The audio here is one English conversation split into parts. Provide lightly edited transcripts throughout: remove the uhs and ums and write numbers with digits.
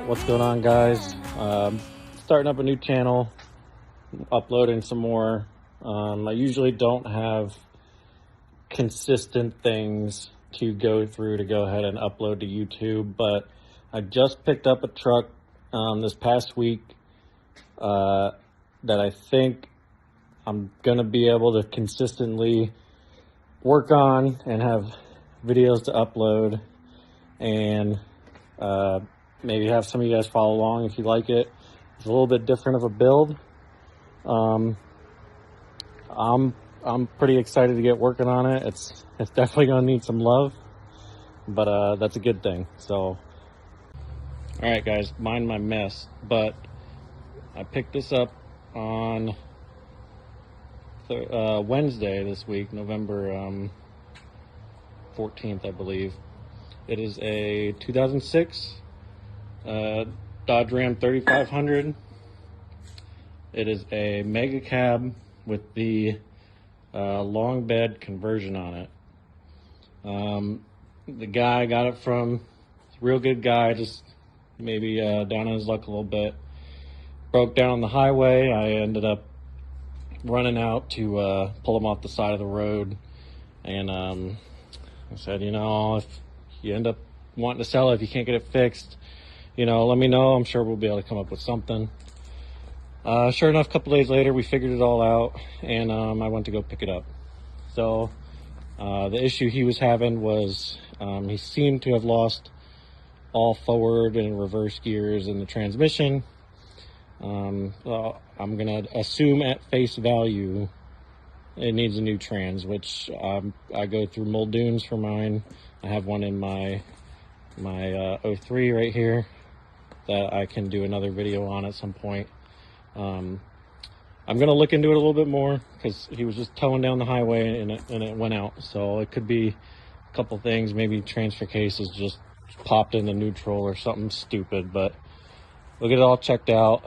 What's going on, guys? Starting up a new channel, uploading some more. I usually don't have consistent things to go through to go ahead and upload to YouTube, but I just picked up a truck this past week that I think I'm gonna be able to consistently work on and have videos to upload, and maybe have some of you guys follow along if you like it. It's a little bit different of a build. I'm pretty excited to get working on it. It's definitely gonna need some love, but that's a good thing. So, all right, guys, mind my mess, but I picked this up on Wednesday this week, November 14th, I believe. It is a 2006 Dodge Ram 3500. It is a mega cab with the long bed conversion on it. The guy I got it from, real good guy, just maybe down on his luck a little bit. Broke down on the highway. I ended up running out to pull him off the side of the road, and I said, you know, if you end up wanting to sell it, if you can't get it fixed, you know, let me know. I'm sure we'll be able to come up with something. Sure enough, a couple days later, we figured it all out, and I went to go pick it up. So the issue he was having was he seemed to have lost all forward and reverse gears in the transmission. Well, I'm gonna assume at face value it needs a new trans, which I go through Muldoon's for mine. I have one in my 03 right here that I can do another video on at some point. I'm gonna look into it a little bit more because he was just towing down the highway and it went out. So it could be a couple things, maybe transfer cases just popped into neutral or something stupid, but we'll get it all checked out,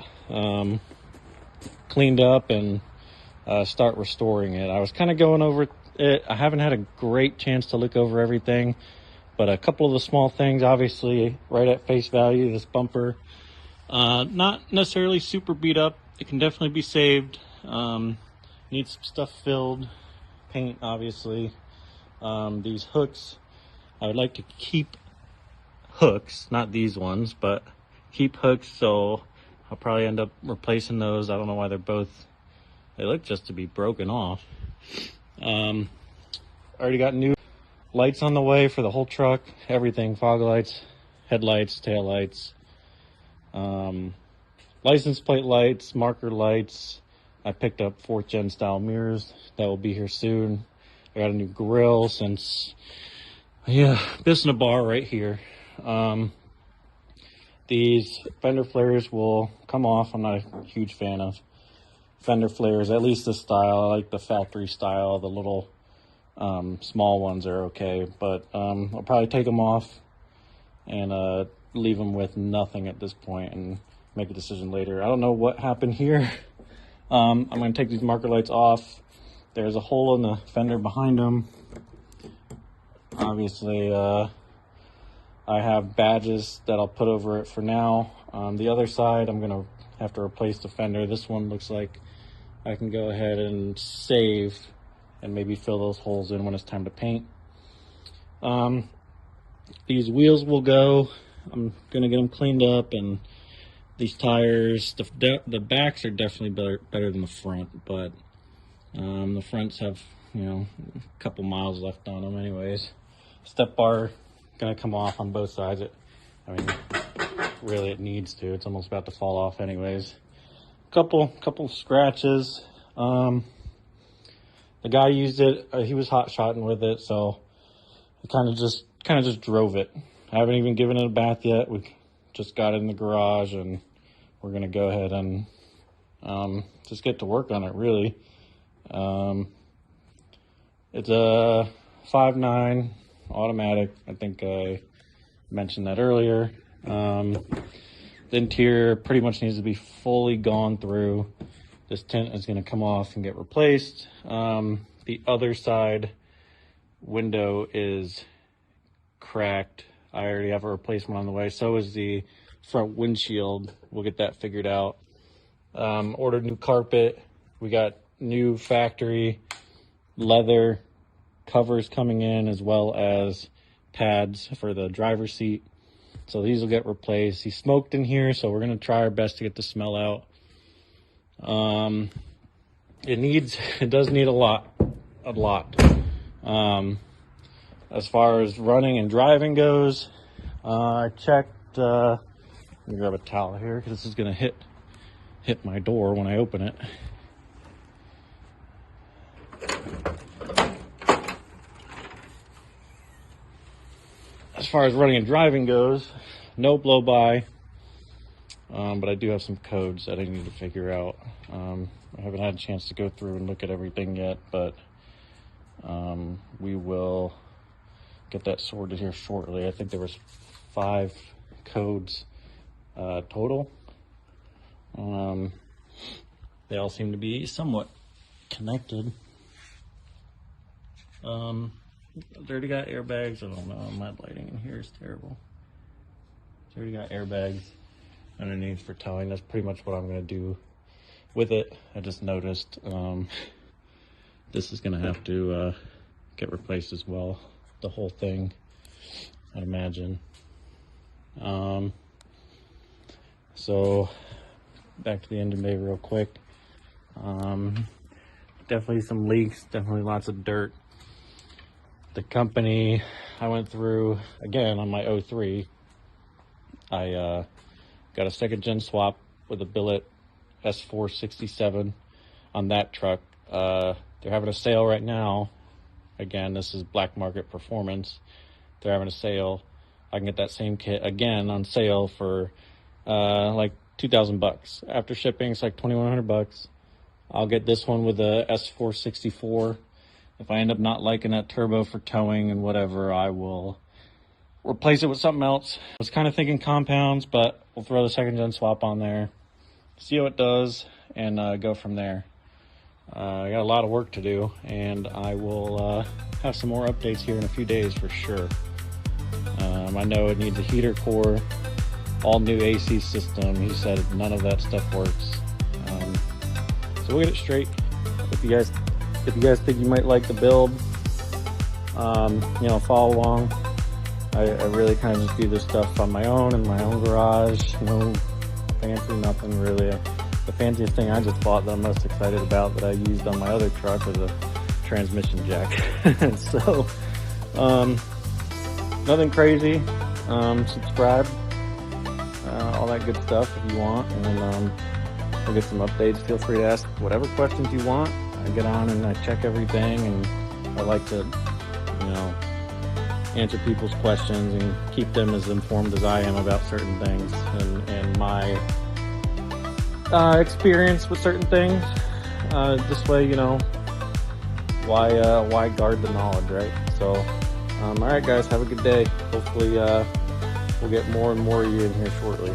cleaned up, and start restoring it. I was kind of going over it. I haven't had a great chance to look over everything, but a couple of the small things, obviously, right at face value, this bumper, not necessarily super beat up. It can definitely be saved. Needs some stuff filled, paint, obviously. These hooks, I would like to keep hooks, not these ones, but keep hooks, so I'll probably end up replacing those. I don't know why they look just to be broken off. Already got new lights on the way for the whole truck, everything, fog lights, headlights, tail lights, license plate lights, marker lights. I picked up 4th gen style mirrors that will be here soon. I got a new grill since, this and a bar right here. These fender flares will come off. I'm not a huge fan of fender flares, at least this style. I like the factory style. The little small ones are okay, but I'll probably take them off and leave them with nothing at this point and make a decision later. I don't know what happened here. I'm going to take these marker lights off. There's a hole in the fender behind them. Obviously, I have badges that I'll put over it for now. The other side, I'm going to have to replace the fender. This one looks like I can go ahead and save and maybe fill those holes in when it's time to paint. These wheels will go. I'm going to get them cleaned up, and these tires, the backs are definitely better than the front, but the fronts have, you know, a couple miles left on them anyways. Step bar gonna come off on both sides. I mean, really it needs to. It's almost about to fall off anyways. Couple scratches. The guy used it. He was hot shotting with it, so I kind of just drove it. I haven't even given it a bath yet. We just got it in the garage, and we're gonna go ahead and just get to work on it. Really, it's a 5.9 automatic. I think I mentioned that earlier. The interior pretty much needs to be fully gone through. This tint is going to come off and get replaced. The other side window is cracked. I already have a replacement on the way. So is the front windshield. We'll get that figured out. Ordered new carpet. We got new factory leather covers coming in, as well as pads for the driver's seat. So these will get replaced. He smoked in here, so we're going to try our best to get the smell out. It does need a lot. As far as running and driving goes, I checked, let me grab a towel here because this is going to hit my door when I open it. As far as running and driving goes, no blow by, but I do have some codes that I need to figure out. I haven't had a chance to go through and look at everything yet, but we will get that sorted here shortly. I think there was 5 codes total. They all seem to be somewhat connected. It's already got airbags. I don't know, my lighting in here is terrible. It's already got airbags underneath for towing. That's pretty much what I'm going to do with it. I just noticed this is going to have to get replaced as well. The whole thing, I'd imagine. So back to the engine bay real quick. Definitely some leaks, definitely lots of dirt. The company I went through, again, on my 03, I got a second gen swap with a billet S467 on that truck. They're having a sale right now. Again, this is Black Market Performance. They're having a sale. I can get that same kit again on sale for like $2,000. After shipping, it's like $2,100. I'll get this one with a S464. If I end up not liking that turbo for towing and whatever, I will replace it with something else. I was kind of thinking compounds, but we'll throw the second gen swap on there, see how it does, and go from there. I got a lot of work to do, and I will have some more updates here in a few days for sure. I know it needs a heater core, all new AC system. He said none of that stuff works. So we'll get it straight. If you guys think you might like the build, follow along. I really kind of just do this stuff on my own in my own garage. No fancy, nothing really. The fanciest thing I just bought that I'm most excited about that I used on my other truck was a transmission jack. So, nothing crazy. Subscribe, all that good stuff if you want, and we'll get some updates. Feel free to ask whatever questions you want. I get on and I check everything, and I like to, answer people's questions and keep them as informed as I am about certain things and my experience with certain things. This way, why guard the knowledge, right? So, all right, guys, have a good day. Hopefully, we'll get more and more of you in here shortly.